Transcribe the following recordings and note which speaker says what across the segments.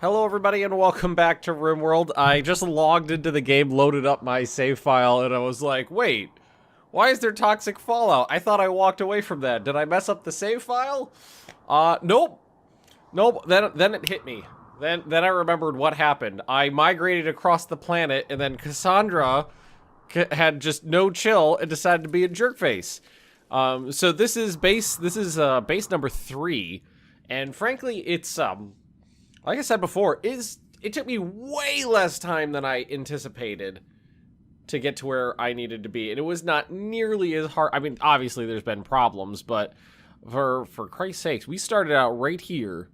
Speaker 1: Hello everybody and welcome back to Rimworld. I just logged into the game, loaded up my save file, and I was like, wait, why is there toxic fallout? I thought I walked away from that. Did I mess up the save file? Nope. Nope, then it hit me. Then I remembered what happened. I migrated across the planet, and then Cassandra had just no chill and decided to be a jerkface. So this is base number 3, and frankly, it's, like I said before, it took me way less time than I anticipated to get to where I needed to be. And it was not nearly as hard. I mean, obviously there's been problems, but for Christ's sakes, we started out right here.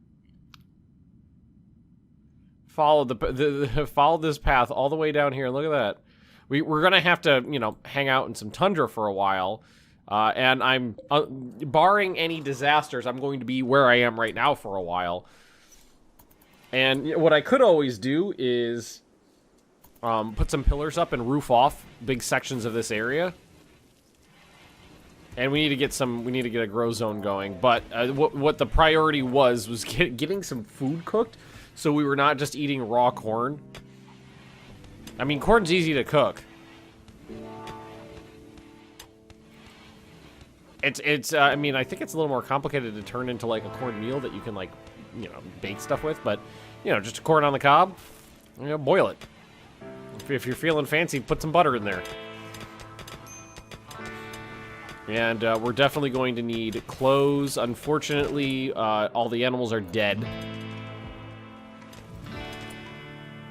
Speaker 1: Followed followed this path all the way down here. And look at that. We're going to have to, you know, hang out in some tundra for a while. And I'm, barring any disasters, I'm going to be where I am right now for a while. And what I could always do is put some pillars up and roof off big sections of this area. And we need to get a grow zone going. But what the priority was getting some food cooked, so we were not just eating raw corn. I mean, corn's easy to cook. I mean, I think it's a little more complicated to turn into like a corn meal that you can like, you know, bake stuff with, but you know, just a corn on the cob, you know, boil it. If you're feeling fancy, put some butter in there. And we're definitely going to need clothes. Unfortunately, all the animals are dead.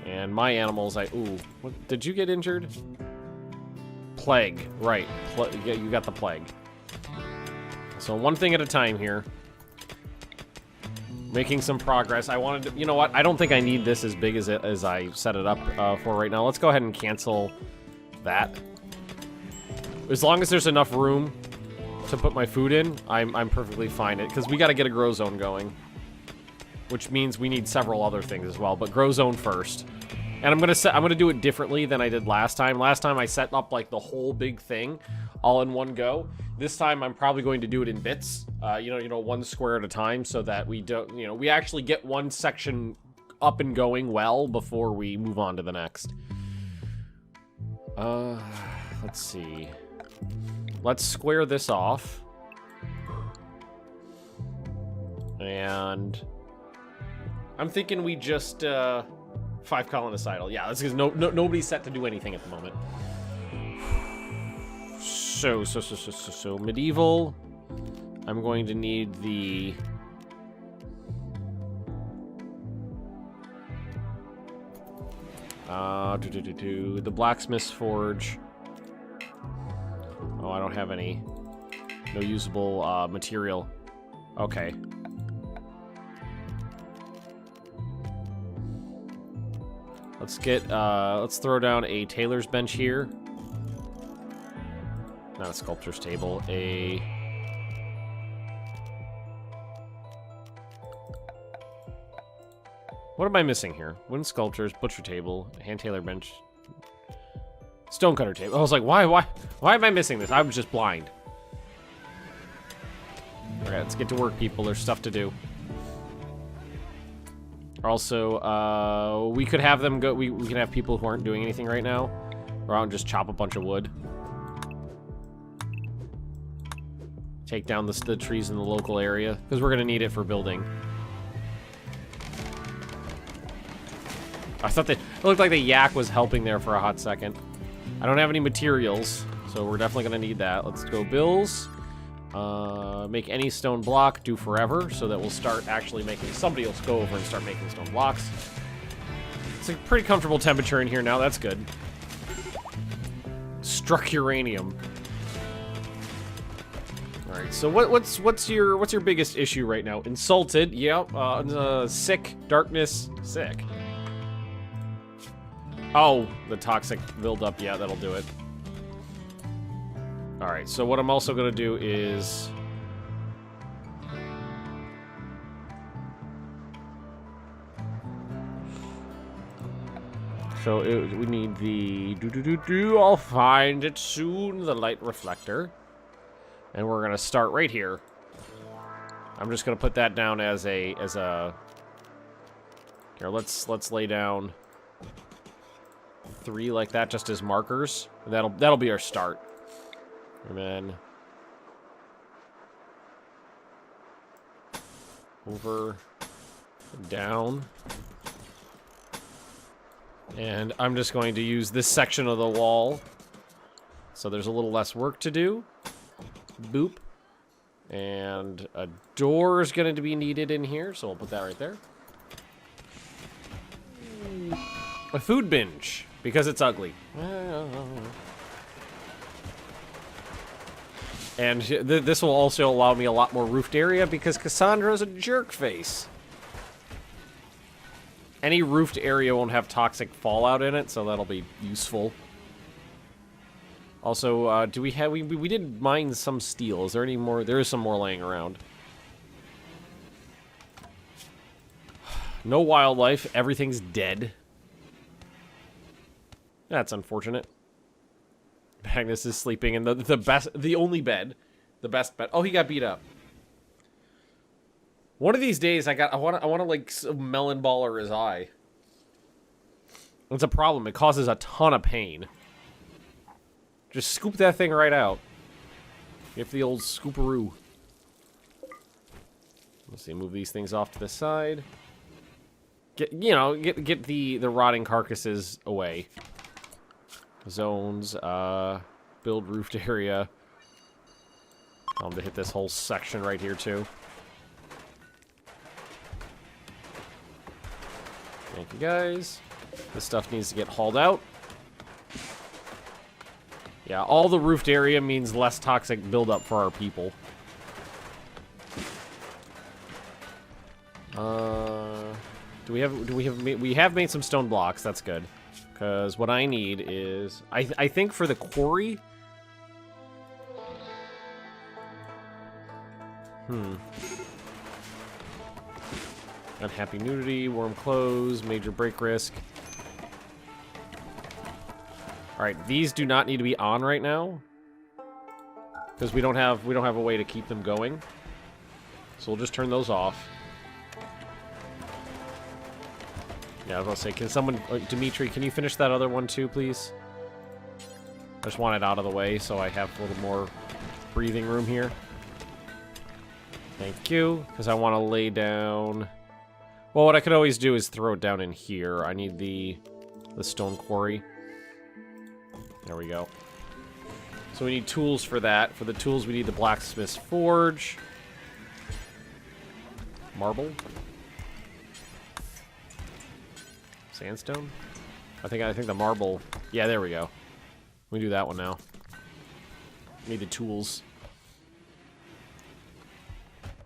Speaker 1: And my animals, ooh, what, did you get injured? Plague, right? Yeah, you got the plague. So one thing at a time here. Making some progress. I wanted to, you know what? I don't think I need this as big as I set it up for right now. Let's go ahead and cancel that. As long as there's enough room to put my food in, I'm perfectly fine. Because we got to get a grow zone going, which means we need several other things as well. But grow zone first. And I'm gonna do it differently than I did last time. Last time I set up like the whole big thing all in one go. This time I'm probably going to do it in bits, you know, one square at a time, so that we don't, you know, we actually get one section up and going well before we move on to the next. Let's see. Let's square this off. And I'm thinking we just 5 colonicidal. Yeah, that's because nobody's set to do anything at the moment. So medieval. I'm going to need the the blacksmith's forge. Oh, I don't have any. No usable material. Okay. Let's throw down a tailor's bench here. Not a sculptor's table, What am I missing here? Wooden sculptures, butcher table, hand tailor bench, stonecutter table. I was like, why am I missing this? I was just blind. Alright, let's get to work, people. There's stuff to do. Also, we could have them go, we can have people who aren't doing anything right now go out and just chop a bunch of wood. Take down the trees in the local area, because we're going to need it for building. I thought it looked like the yak was helping there for a hot second. I don't have any materials, so we're definitely going to need that. Let's go bills. Make any stone block, do forever, so that we'll start actually making, somebody else go over and start making stone blocks. It's a pretty comfortable temperature in here now, that's good. Struck uranium. Alright, so what's your biggest issue right now? Insulted, yep. Sick, darkness, sick. Oh, the toxic buildup, yeah, that'll do it. Alright, so what I'm also gonna do is we need the I'll find it soon, the light reflector. And we're gonna start right here. I'm just gonna put that down as a Here, let's lay down 3 like that, just as markers. That'll be our start. And then over, down. And I'm just going to use this section of the wall, so there's a little less work to do. Boop. And a door is going to be needed in here, so we'll put that right there. A food binge, because it's ugly. And this will also allow me a lot more roofed area, because Cassandra's a jerk face. Any roofed area won't have toxic fallout in it, so that'll be useful. Also, do we have... We did mine some steel. Is there any more? There is some more laying around. No wildlife. Everything's dead. That's unfortunate. Magnus is sleeping in the only bed. The best bed. Oh, he got beat up. One of these days, I want to like melon baller his eye. It's a problem. It causes a ton of pain. Just scoop that thing right out. Give the old scooperoo. Let's see. Move these things off to the side. Get the rotting carcasses away. Zones. Build roofed area. Tell them to hit this whole section right here too. Thank you, guys. This stuff needs to get hauled out. Yeah, all the roofed area means less toxic buildup for our people. We have made some stone blocks. That's good. Because what I need is... I think for the quarry... Unhappy nudity, warm clothes, major break risk. Alright, these do not need to be on right now. Because we don't have a way to keep them going. So we'll just turn those off. Yeah, I was gonna say, can someone... Dimitri, can you finish that other one too, please? I just want it out of the way so I have a little more breathing room here. Thank you, because I want to lay down... Well, what I could always do is throw it down in here. I need the stone quarry. There we go. So we need tools for that. For the tools, we need the blacksmith's forge. Marble. Sandstone? I think the marble... Yeah, there we go. We do that one now. Need the tools.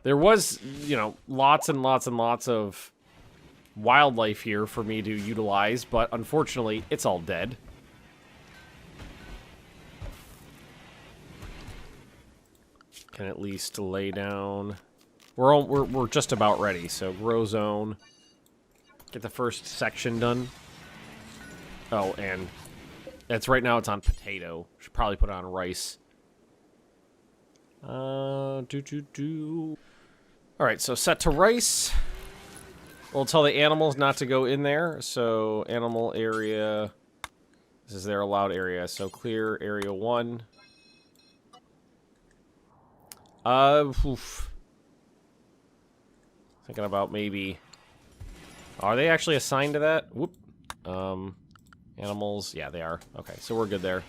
Speaker 1: There was, lots and lots and lots of wildlife here for me to utilize, but unfortunately, it's all dead. Can at least lay down. We're just about ready. So grow zone. Get the first section done. Oh, and it's right now. It's on potato. Should probably put it on rice. All right, so set to rice. We'll tell the animals not to go in there. So animal area. This is their allowed area. So clear area 1. Thinking about maybe... Are they actually assigned to that? Whoop. Animals. Yeah, they are. Okay, so we're good there.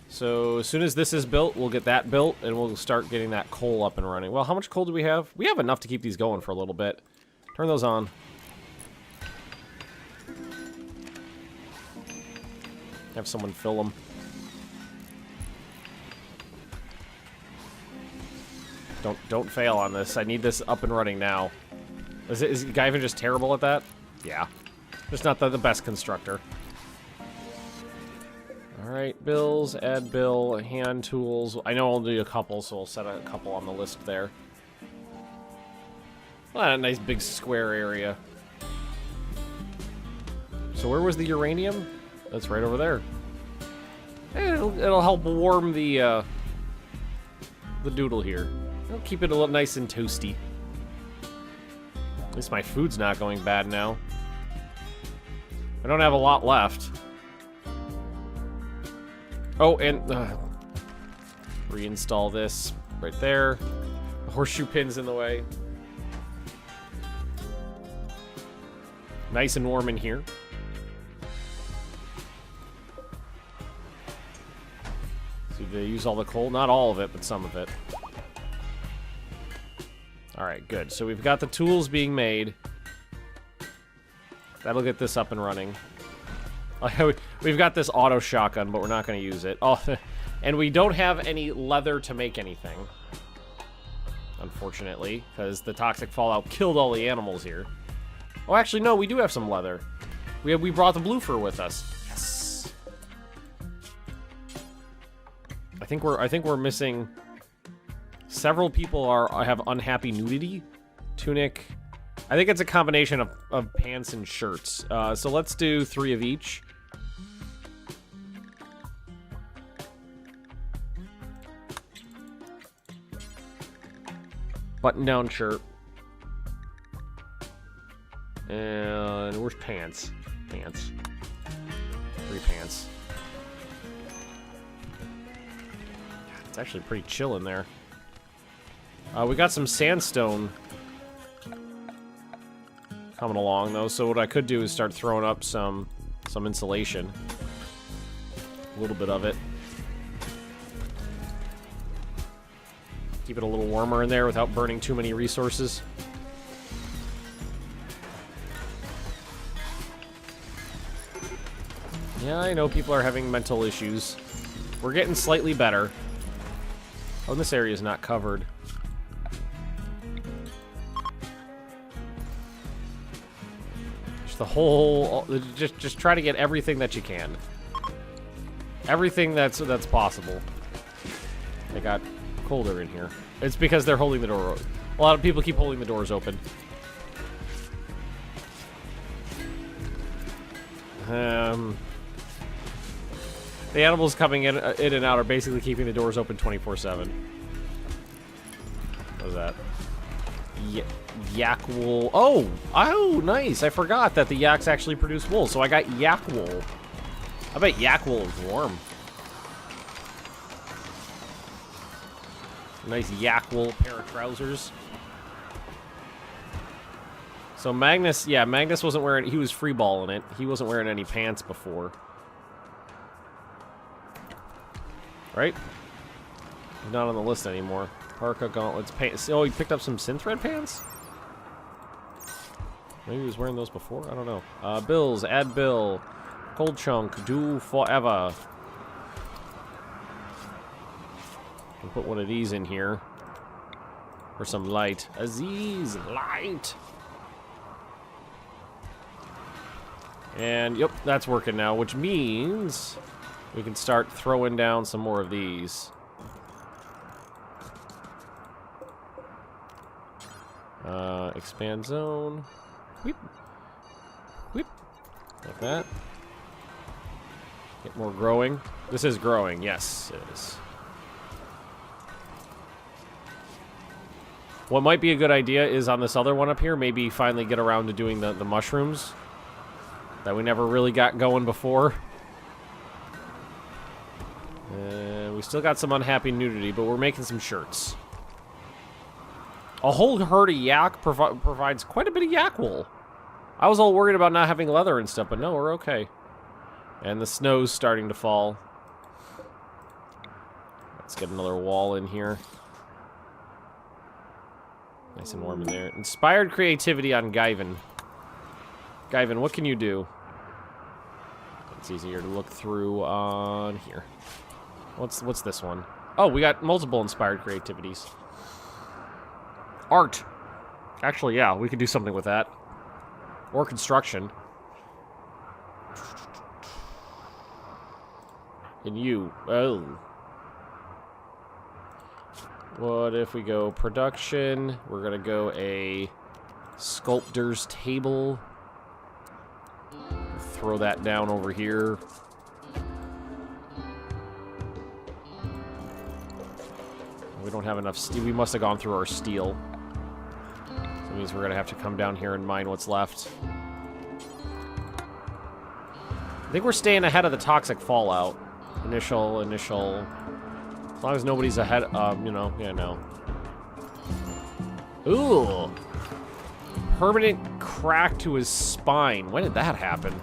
Speaker 1: So as soon as this is built, we'll get that built, and we'll start getting that coal up and running. Well, how much coal do we have? We have enough to keep these going for a little bit. Turn those on. Have someone fill them. Don't fail on this. I need this up and running now. Is Guyvan just terrible at that? Yeah. Just not the best constructor. Alright, bills, add bill, hand tools. I know I'll do a couple, so I'll set a couple on the list there. Well, a nice big square area. So where was the uranium? That's right over there. It'll help warm the doodle here. It'll keep it a little nice and toasty. At least my food's not going bad now. I don't have a lot left. Oh, and reinstall this right there. The horseshoe pin's in the way. Nice and warm in here. So they use all the coal. Not all of it, but some of it. Alright, good. So we've got the tools being made. That'll get this up and running. We've got this auto shotgun, but we're not going to use it. Oh, and we don't have any leather to make anything. Unfortunately, because the toxic fallout killed all the animals here. Oh, actually, no, we do have some leather. We brought the blue fur with us. Yes. I think we're missing. Several people have unhappy nudity. Tunic. I think it's a combination of pants and shirts. So let's do 3 of each. Button-down shirt. And where's pants? Pants. 3 pants. It's actually pretty chill in there. We got some sandstone coming along, though, so what I could do is start throwing up some insulation. A little bit of it. Keep it a little warmer in there without burning too many resources. Yeah, I know people are having mental issues. We're getting slightly better. Oh, this area is not covered. Just the whole... Just try to get everything that you can. Everything that's possible. They got colder in here. It's because they're holding the door open. A lot of people keep holding the doors open. The animals coming in and out are basically keeping the doors open 24/7. What was that? Yak wool. Oh, nice. I forgot that the yaks actually produce wool, so I got yak wool. I bet yak wool is warm. Nice yak wool pair of trousers. So Magnus, yeah, Magnus wasn't wearing, he was freeballing it. He wasn't wearing any pants before. Right? He's not on the list anymore. Parka, gauntlets, pants. Oh, he picked up some synthread pants? Maybe he was wearing those before? I don't know. Bills, add bill. Cold chunk, do forever. Can put one of these in here. For some light. Aziz, light! And, yep, that's working now, which means we can start throwing down some more of these. Expand zone. Whip. Whip. Like that. Get more growing. This is growing, yes, it is. What might be a good idea is on this other one up here, maybe finally get around to doing the mushrooms that we never really got going before. We still got some unhappy nudity, but we're making some shirts. A whole herd of yak provides quite a bit of yak wool. I was all worried about not having leather and stuff, but no, we're okay. And the snow's starting to fall. Let's get another wall in here. Nice and warm in there. Inspired creativity on Guyven. Guyven, what can you do? It's easier to look through on here. What's this one? Oh, we got multiple inspired creativities. Art. Actually, yeah, we could do something with that. Or construction. And you. Oh. What if we go production? We're gonna go a sculptor's table. Throw that down over here. We don't have enough steel. We must have gone through our steel. So That means we're gonna have to come down here and mine what's left. I think we're staying ahead of the toxic fallout. Initial. As long as nobody's ahead, you know, yeah, no. Ooh. Permanent crack to his spine. When did that happen?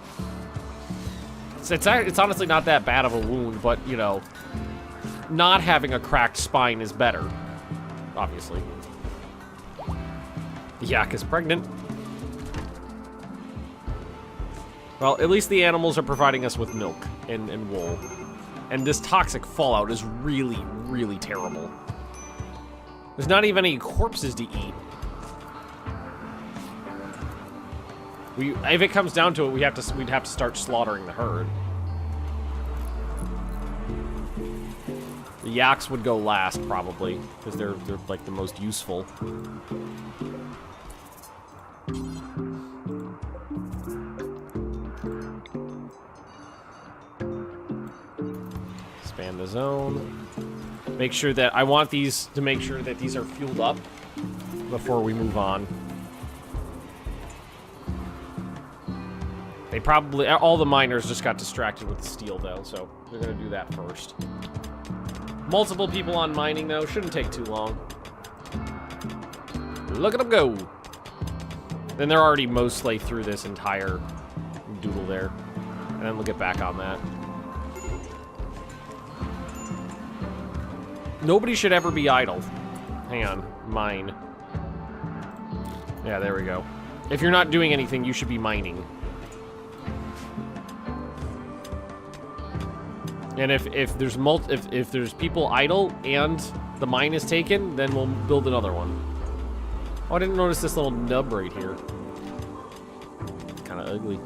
Speaker 1: It's honestly not that bad of a wound, but, you know, not having a cracked spine is better. Obviously. The yak is pregnant. Well, at least the animals are providing us with milk and wool. And this toxic fallout is really, really terrible. There's not even any corpses to eat. If it comes down to it, we'd have to start slaughtering the herd. The yaks would go last, probably, because they're like the most useful. Expand the zone. Make sure that I want these to make sure that these are fueled up before we move on. They probably all the miners just got distracted with the steel though, so they're gonna do that first. Multiple people on mining though shouldn't take too long. Look at them go. Then they're already mostly through this entire doodle there, and then we'll get back on that. Nobody should ever be idle. Hang on, mine. Yeah, there we go. If you're not doing anything, you should be mining. And if there's people idle and the mine is taken, then we'll build another one. Oh, I didn't notice this little nub right here. It's kind of ugly.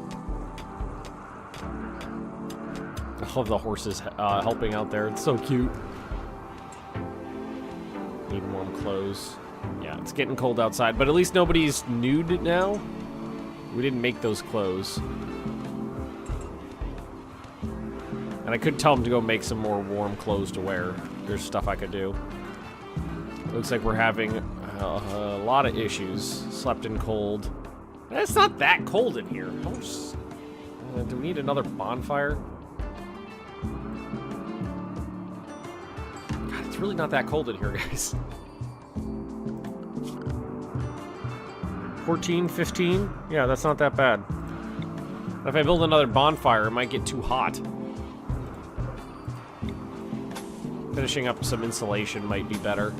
Speaker 1: I love the horses helping out there. It's so cute. Need warm clothes. Yeah, it's getting cold outside, but at least nobody's nude now. We didn't make those clothes. And I could tell them to go make some more warm clothes to wear. There's stuff I could do. Looks like we're having a lot of issues. Slept in cold. It's not that cold in here. Do we need another bonfire? God, it's really not that cold in here, guys. 14, 15? Yeah, that's not that bad. If I build another bonfire, it might get too hot. Finishing up some insulation might be better.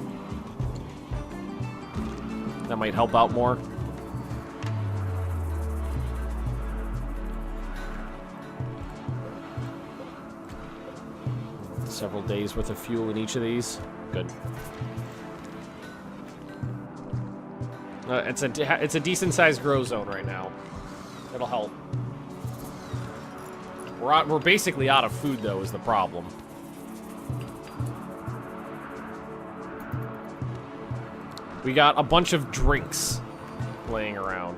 Speaker 1: That might help out more. Several days worth of fuel in each of these. Good. It's a decent sized grow zone right now. It'll help. We're basically out of food though, is the problem. We got a bunch of drinks laying around.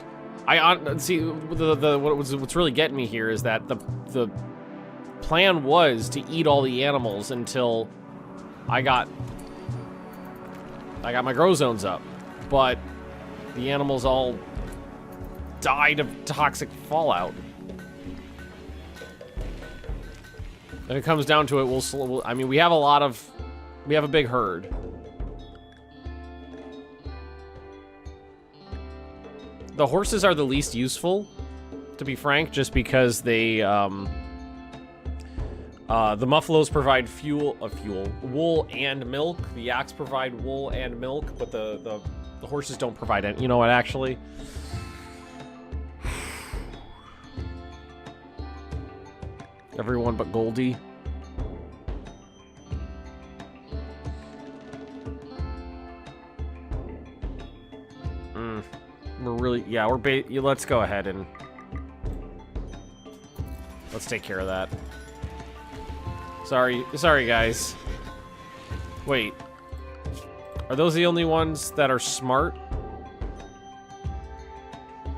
Speaker 1: See what's really getting me here is that the plan was to eat all the animals until I got my grow zones up, but the animals all died of toxic fallout. If it comes down to it, I mean, we have a big herd. The horses are the least useful, to be frank, just because they, the muffaloes provide wool and milk. The yaks provide wool and milk, but the horses don't provide any. You know what, actually? Everyone but Goldie. We're really, yeah, let's go ahead and let's take care of that. Sorry guys. Wait. Are those the only ones that are smart?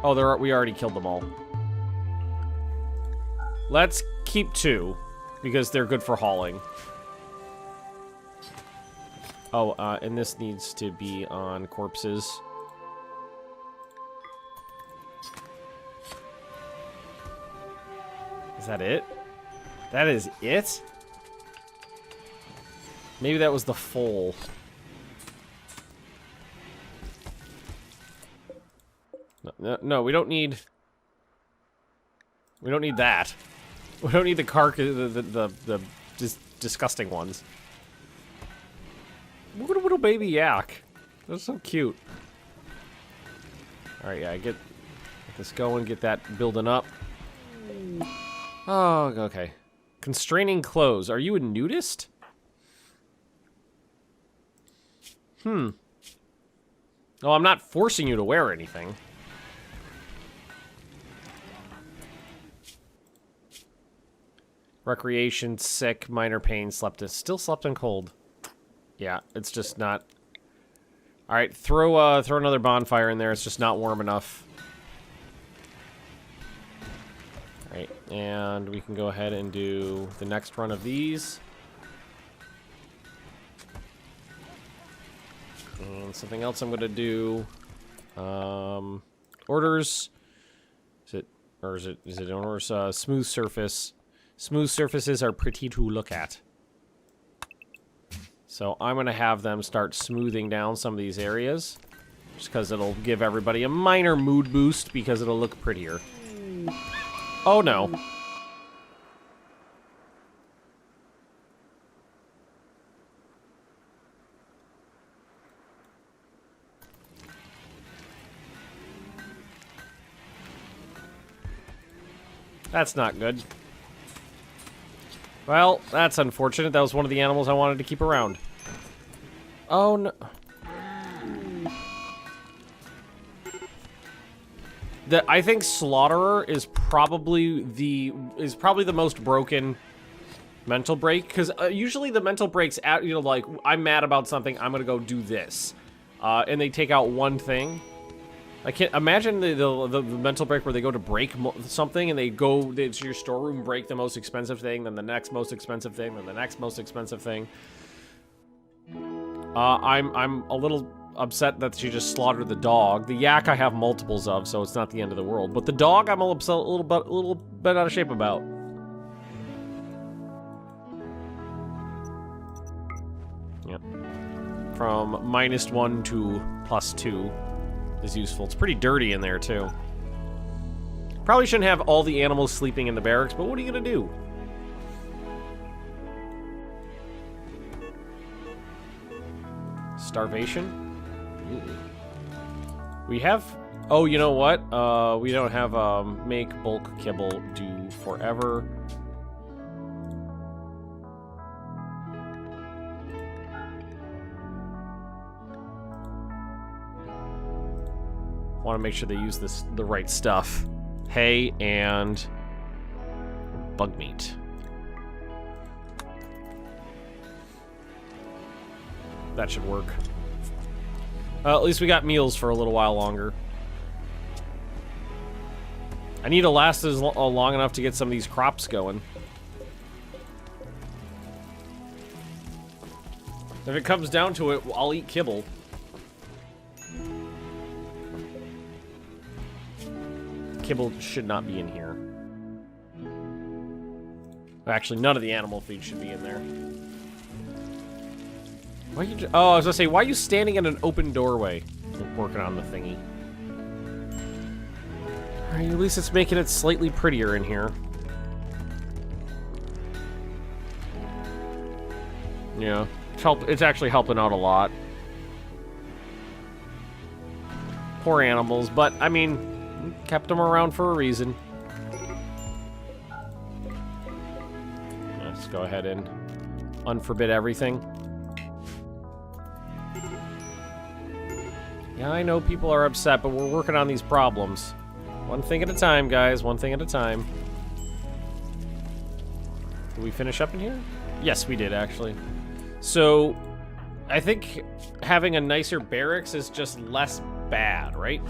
Speaker 1: Oh, we already killed them all. Let's keep 2 because they're good for hauling. Oh, and this needs to be on corpses. Is that it? That is it? Maybe that was the foal. No, we don't need... We don't need that. We don't need the the disgusting ones. Look at a little baby yak. That's so cute. Alright, yeah, get this going, get that building up. Oh, okay. Constraining clothes. Are you a nudist? Oh, I'm not forcing you to wear anything. Recreation, sick, minor pain, still slept in cold. Yeah, it's just not... Alright, throw another bonfire in there, it's just not warm enough. Alright, and we can go ahead and do the next run of these. And something else I'm gonna do... orders... Is it orders? Smooth surface. Smooth surfaces are pretty to look at. So I'm going to have them start smoothing down some of these areas. Just because it'll give everybody a minor mood boost because it'll look prettier. Oh no. That's not good. Well, that's unfortunate. That was one of the animals I wanted to keep around. Oh, no. I think Slaughterer is probably the most broken mental break, because usually the mental breaks out, you know, like, I'm mad about something, I'm gonna go do this. And they take out one thing. I can't imagine the mental break where they go to break something and they go to your storeroom, break the most expensive thing, then the next most expensive thing, then the next most expensive thing. I'm a little upset that she just slaughtered the dog. The yak I have multiples of, so it's not the end of the world. But the dog I'm a little bit out of shape about. Yep. From -1 to +2. Is useful. It's pretty dirty in there, too. Probably shouldn't have all the animals sleeping in the barracks, but what are you gonna do? Starvation? Ooh. We have... Oh, you know what? We don't have make bulk kibble do forever. Want to make sure they use the right stuff. Hay and bug meat. That should work. At least we got meals for a little while longer. I need to last long enough to get some of these crops going. If it comes down to it, I'll eat kibble. Kibble should not be in here. Actually, none of the animal feed should be in there. Why are you oh, I was gonna say, why are you standing in an open doorway? Working on the thingy. Alright, at least it's making it slightly prettier in here. Yeah, it's actually helping out a lot. Poor animals, but, I mean... Kept them around for a reason. Let's go ahead and unforbid everything. Yeah, I know people are upset, but we're working on these problems. One thing at a time, guys. One thing at a time. Did we finish up in here? Yes, we did, actually. So, I think having a nicer barracks is just less bad, right?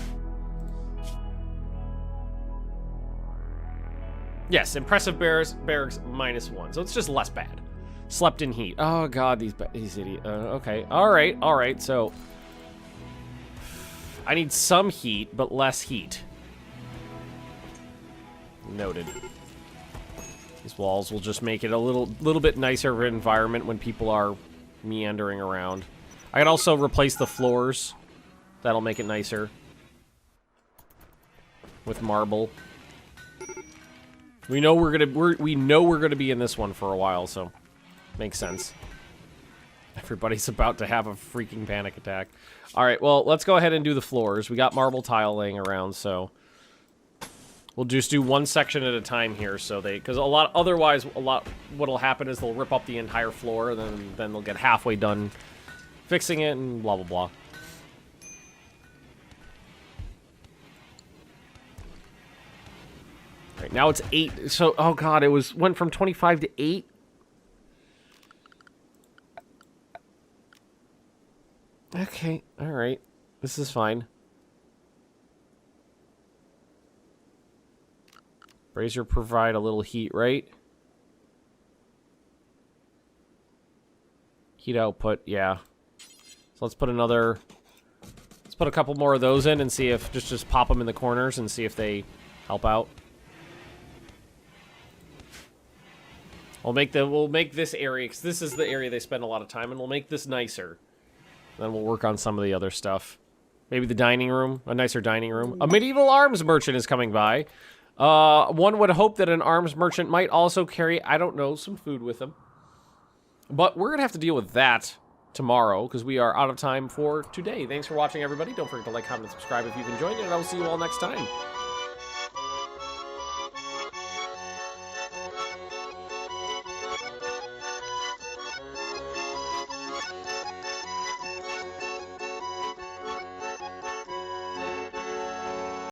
Speaker 1: Yes, impressive barracks -1, so it's just less bad. Slept in heat. Oh god, these idiots. Okay, all right. So I need some heat, but less heat. Noted. These walls will just make it a little bit nicer of an environment when people are meandering around. I can also replace the floors. That'll make it nicer. With marble. We know we're gonna be in this one for a while, so makes sense. Everybody's about to have a freaking panic attack. All right, well, let's go ahead and do the floors. We got marble tile laying around, so we'll just do one section at a time here, so because otherwise what'll happen is they'll rip up the entire floor, and then they'll get halfway done fixing it, and blah blah blah. All right, now it's 8. So, oh god, went from 25 to 8. Okay, alright. This is fine. Brazier provide a little heat, right? Heat output, yeah. So let's put a couple more of those in and see if, just pop them in the corners and see if they help out. We'll make this area, because this is the area they spend a lot of time, and we'll make this nicer. Then we'll work on some of the other stuff. Maybe the dining room, a nicer dining room. A medieval arms merchant is coming by. One would hope that an arms merchant might also carry, I don't know, some food with him. But we're going to have to deal with that tomorrow, because we are out of time for today. Thanks for watching, everybody. Don't forget to like, comment, and subscribe if you've enjoyed it, and I will see you all next time.